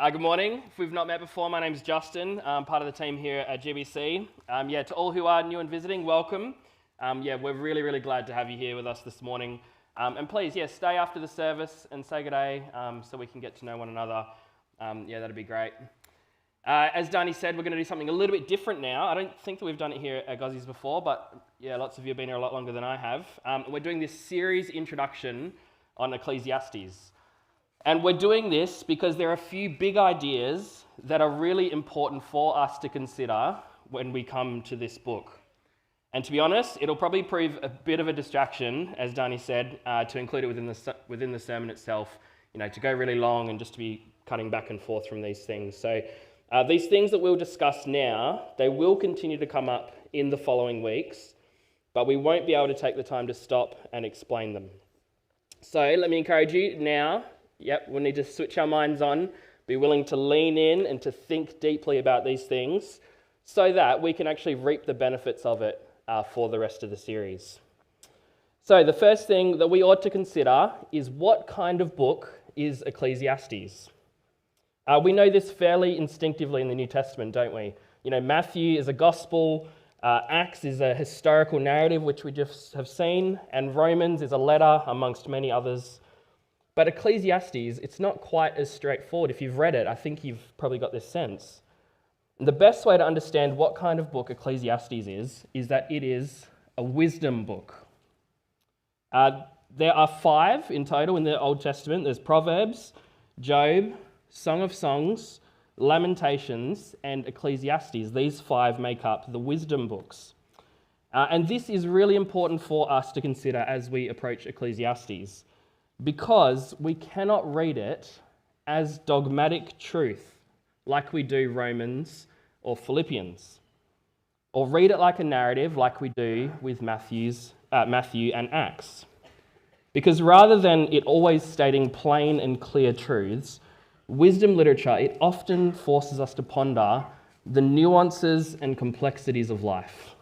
Good morning. If we've not met before, my name's Justin. I'm part of the team here at GBC. To all who are new and visiting, welcome. We're really glad to have you here with us this morning. And please, stay after the service and say good day so we can get to know one another. That'd be great. As Danny said, we're going to do something a little bit different now. I don't think that we've done it here at Gozzies before, but lots of you have been here a lot longer than I have. We're doing this series introduction on Ecclesiastes. And we're doing this because there are a few big ideas that are really important for us to consider when we come to this book. And to be honest, it'll probably prove a bit of a distraction, as Danny said, to include it within the sermon itself, to go really long and just to be cutting back and forth from these things. So these things that we'll discuss now, they will continue to come up in the following weeks, but we won't be able to take the time to stop and explain them. So let me encourage you now. We'll need to switch our minds on, be willing to lean in and to think deeply about these things so that we can actually reap the benefits of it for the rest of the series. So the first thing that we ought to consider is what kind of book is Ecclesiastes? We know this fairly instinctively in the New Testament, don't we? Matthew is a gospel, Acts is a historical narrative, which we just have seen, and Romans is a letter amongst many others. But Ecclesiastes, it's not quite as straightforward. If you've read it, I think you've probably got this sense. And the best way to understand what kind of book Ecclesiastes is that it is a wisdom book. There are 5 in total in the Old Testament. There's Proverbs, Job, Song of Songs, Lamentations, and Ecclesiastes. These 5 make up the wisdom books. And this is really important for us to consider as we approach Ecclesiastes, because we cannot read it as dogmatic truth like we do Romans or Philippians, or read it like a narrative like we do with Matthew and Acts. Because rather than it always stating plain and clear truths, wisdom literature, it often forces us to ponder the nuances and complexities of life.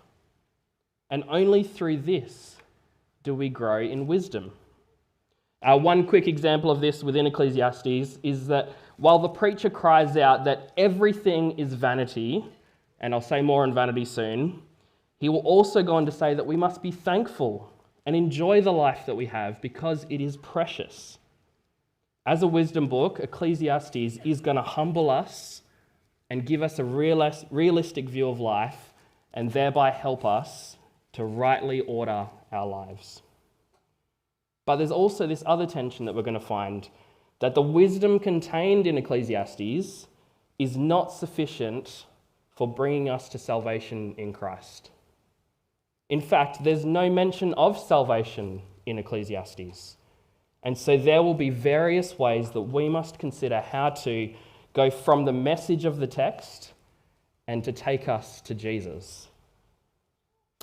And only through this do we grow in wisdom. One quick example of this within Ecclesiastes is that while the preacher cries out that everything is vanity, and I'll say more on vanity soon, he will also go on to say that we must be thankful and enjoy the life that we have because it is precious. As a wisdom book, Ecclesiastes is going to humble us and give us a realistic view of life and thereby help us to rightly order our lives. But there's also this other tension that we're going to find, that the wisdom contained in Ecclesiastes is not sufficient for bringing us to salvation in Christ. In fact, there's no mention of salvation in Ecclesiastes. And so there will be various ways that we must consider how to go from the message of the text and to take us to Jesus.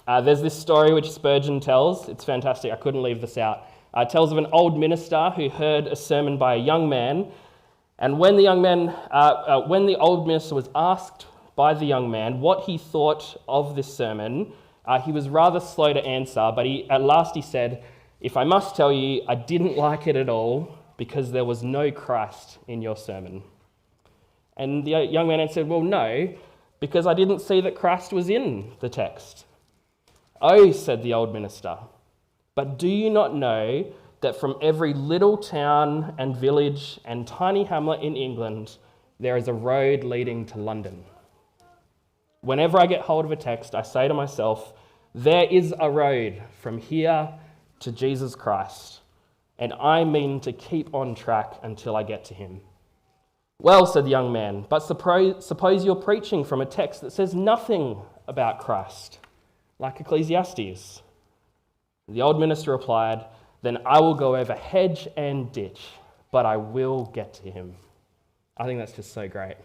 There's this story which Spurgeon tells. It's fantastic. I couldn't leave this out. It tells of an old minister who heard a sermon by a young man, and when the old minister was asked by the young man what he thought of this sermon, he was rather slow to answer, but at last he said, "If I must tell you, I didn't like it at all because there was no Christ in your sermon." And the young man answered, "Well, no, because I didn't see that Christ was in the text." "Oh," said the old minister, "but do you not know that from every little town and village and tiny hamlet in England, there is a road leading to London? Whenever I get hold of a text, I say to myself, there is a road from here to Jesus Christ, and I mean to keep on track until I get to him." "Well," said the young man, "but suppose you're preaching from a text that says nothing about Christ, like Ecclesiastes." The old minister replied, "Then I will go over hedge and ditch, but I will get to him." I think that's just so great.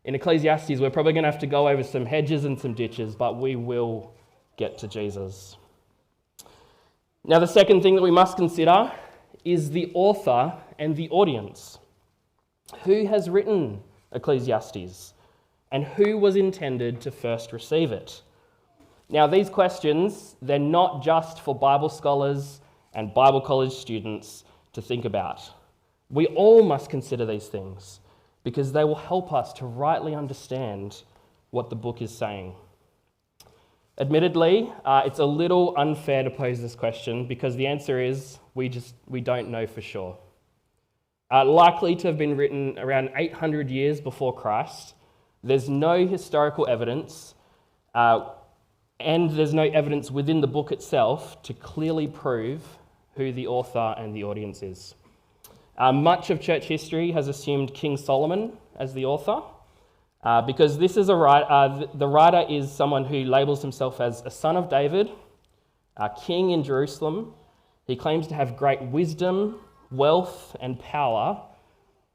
In Ecclesiastes, we're probably going to have to go over some hedges and some ditches, but we will get to Jesus. Now, the second thing that we must consider is the author and the audience. Who has written Ecclesiastes, and who was intended to first receive it? Now, these questions, they're not just for Bible scholars and Bible college students to think about. We all must consider these things because they will help us to rightly understand what the book is saying. Admittedly, it's a little unfair to pose this question because the answer is we don't know for sure. Likely to have been written around 800 years before Christ. There's no historical evidence, and there's no evidence within the book itself to clearly prove who the author and the audience is. Much of church history has assumed King Solomon as the author, because this is the writer is someone who labels himself as a son of David, a king in Jerusalem. He claims to have great wisdom, wealth, and power,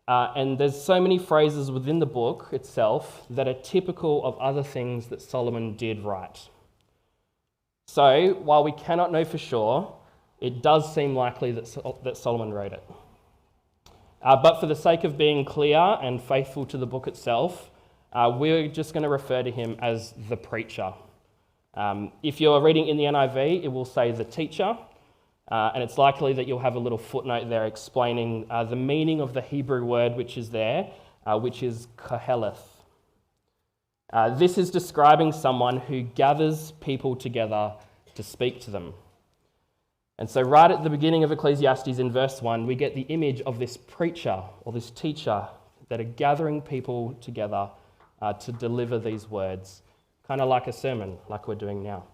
and there's so many phrases within the book itself that are typical of other things that Solomon did write. So, while we cannot know for sure, it does seem likely that Solomon wrote it. But for the sake of being clear and faithful to the book itself, we're just going to refer to him as the preacher. If you're reading in the NIV, it will say the teacher, and it's likely that you'll have a little footnote there explaining the meaning of the Hebrew word which is there, which is koheleth. This is describing someone who gathers people together to speak to them. And so right at the beginning of Ecclesiastes in verse 1, we get the image of this preacher or this teacher that are gathering people together to deliver these words, kind of like a sermon, like we're doing now.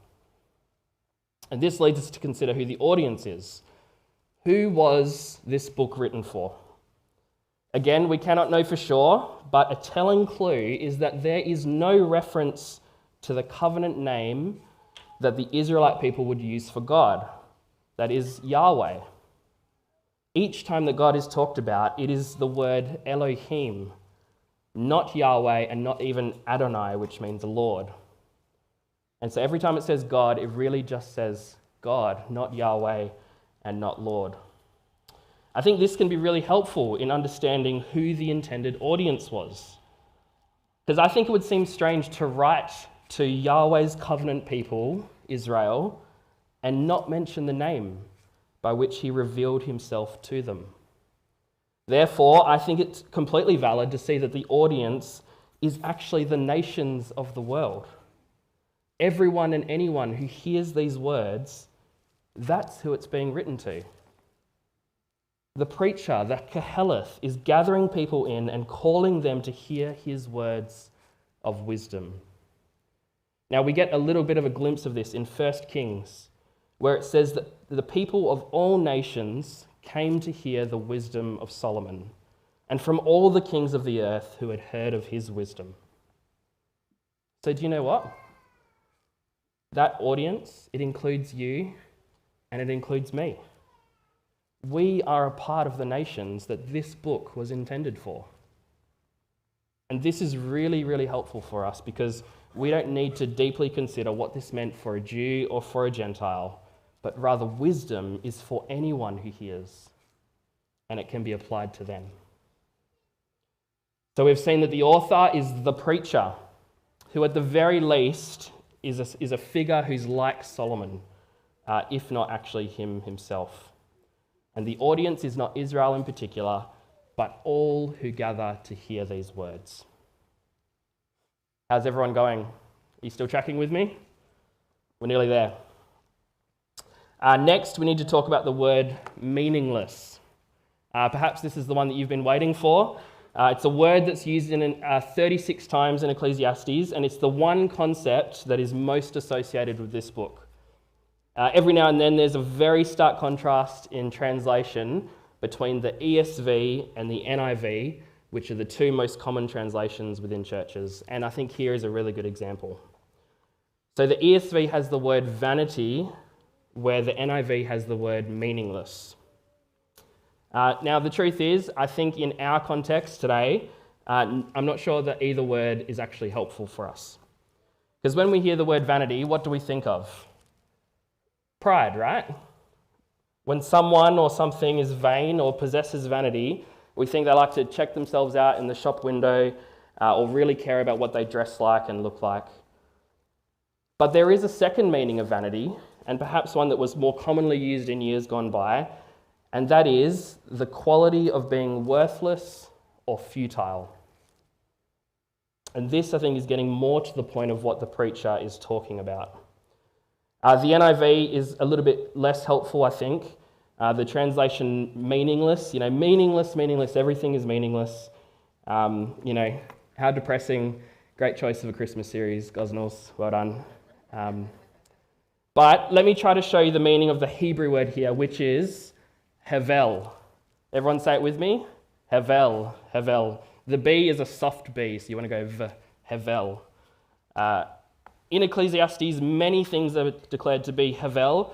And this leads us to consider who the audience is. Who was this book written for? Again, we cannot know for sure, but a telling clue is that there is no reference to the covenant name that the Israelite people would use for God. That is Yahweh. Each time that God is talked about, it is the word Elohim, not Yahweh and not even Adonai, which means Lord. And so every time it says God, it really just says God, not Yahweh and not Lord. I think this can be really helpful in understanding who the intended audience was. Because I think it would seem strange to write to Yahweh's covenant people, Israel, and not mention the name by which he revealed himself to them. Therefore, I think it's completely valid to see that the audience is actually the nations of the world. Everyone and anyone who hears these words, that's who it's being written to. The preacher, the koheleth, is gathering people in and calling them to hear his words of wisdom. Now, we get a little bit of a glimpse of this in 1 Kings, where it says that the people of all nations came to hear the wisdom of Solomon, and from all the kings of the earth who had heard of his wisdom. So do you know what? That audience, it includes you and it includes me. We are a part of the nations that this book was intended for. And this is really, really helpful for us because we don't need to deeply consider what this meant for a Jew or for a Gentile, but rather wisdom is for anyone who hears, and it can be applied to them. So we've seen that the author is the preacher, who at the very least is a figure who's like Solomon, if not actually him himself. And the audience is not Israel in particular, but all who gather to hear these words. How's everyone going? Are you still tracking with me? We're nearly there. Next, we need to talk about the word meaningless. Perhaps this is the one that you've been waiting for. It's a word that's used in 36 times in Ecclesiastes, and it's the one concept that is most associated with this book. Every now and then there's a very stark contrast in translation between the ESV and the NIV, which are the two most common translations within churches, and I think here is a really good example. So the ESV has the word vanity, where the NIV has the word meaningless. Now, the truth is, I think in our context today, I'm not sure that either word is actually helpful for us. Because when we hear the word vanity, what do we think of? Pride, right? When someone or something is vain or possesses vanity, we think they like to check themselves out in the shop window or really care about what they dress like and look like. But there is a second meaning of vanity, and perhaps one that was more commonly used in years gone by, and that is the quality of being worthless or futile. And this, I think, is getting more to the point of what the preacher is talking about. The NIV is a little bit less helpful, I think. The translation meaningless, meaningless, everything is meaningless. How depressing. Great choice of a Christmas series, Gosnells, well done. But let me try to show you the meaning of the Hebrew word here, which is hevel. Everyone say it with me? Hevel, hevel. The B is a soft B, so you want to go v, hevel. In Ecclesiastes, many things are declared to be hevel.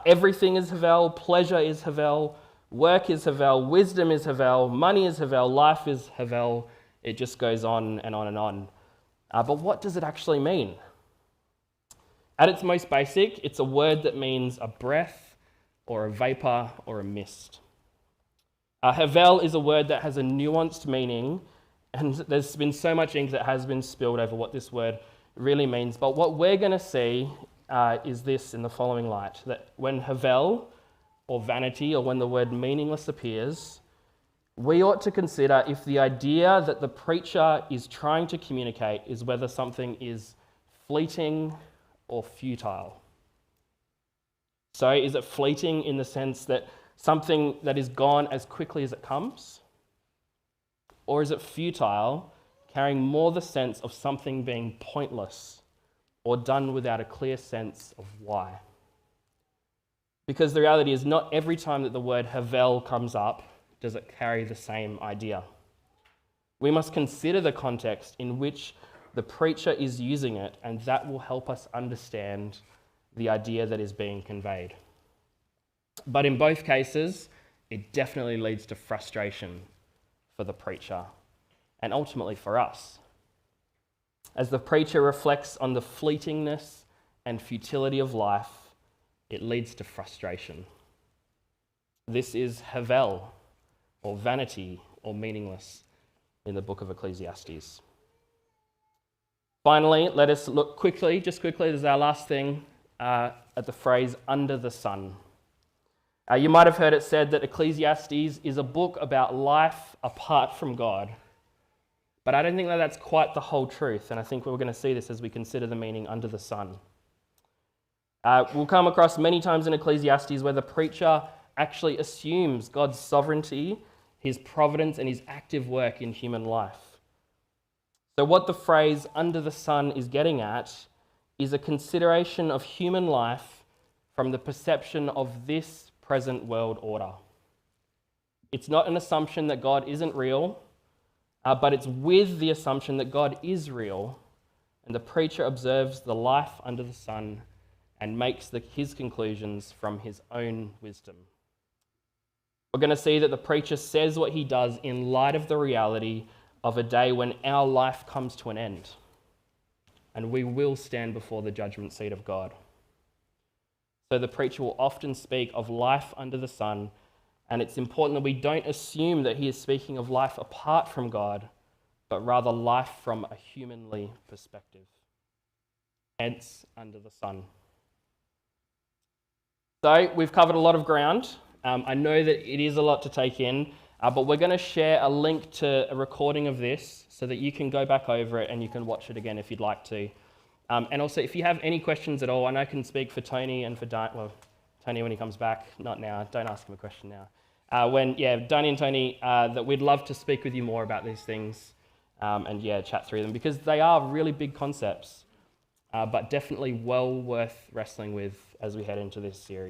Everything is hevel, pleasure is hevel, work is hevel, wisdom is hevel, money is hevel, life is hevel. It just goes on and on and on. But what does it actually mean? At its most basic, it's a word that means a breath or a vapor or a mist. Hevel is a word that has a nuanced meaning, and there's been so much ink that has been spilled over what this word really means. But what we're going to see is this in the following light, that when hevel or vanity, or when the word meaningless appears, we ought to consider if the idea that the preacher is trying to communicate is whether something is fleeting or futile. So is it fleeting in the sense that something that is gone as quickly as it comes? Or is it futile, carrying more the sense of something being pointless or done without a clear sense of why? Because the reality is not every time that the word hevel comes up does it carry the same idea. We must consider the context in which the preacher is using it, and that will help us understand the idea that is being conveyed. But in both cases, it definitely leads to frustration for the preacher and ultimately for us. As the preacher reflects on the fleetingness and futility of life, it leads to frustration. This is hevel, or vanity, or meaningless in the book of Ecclesiastes. Finally, let us look quickly, this is our last thing, at the phrase under the sun. You might have heard it said that Ecclesiastes is a book about life apart from God. But I don't think that that's quite the whole truth, and I think we're going to see this as we consider the meaning under the sun. We'll come across many times in Ecclesiastes where the preacher actually assumes God's sovereignty, his providence, and his active work in human life. So what the phrase under the sun is getting at is a consideration of human life from the perception of this present world order. It's not an assumption that God isn't real, but it's with the assumption that God is real, and the preacher observes the life under the sun and makes his conclusions from his own wisdom. We're going to see that the preacher says what he does in light of the reality of a day when our life comes to an end, and we will stand before the judgment seat of God. So the preacher will often speak of life under the sun, and it's important that we don't assume that he is speaking of life apart from God, but rather life from a humanly perspective. Hence, under the sun. So we've covered a lot of ground. I know that it is a lot to take in, but we're going to share a link to a recording of this so that you can go back over it and you can watch it again if you'd like to. And also, if you have any questions at all, and I can speak for Tony and for Tony when he comes back, not now, don't ask him a question now. Donnie and Tony, that we'd love to speak with you more about these things and chat through them, because they are really big concepts, but definitely well worth wrestling with as we head into this series.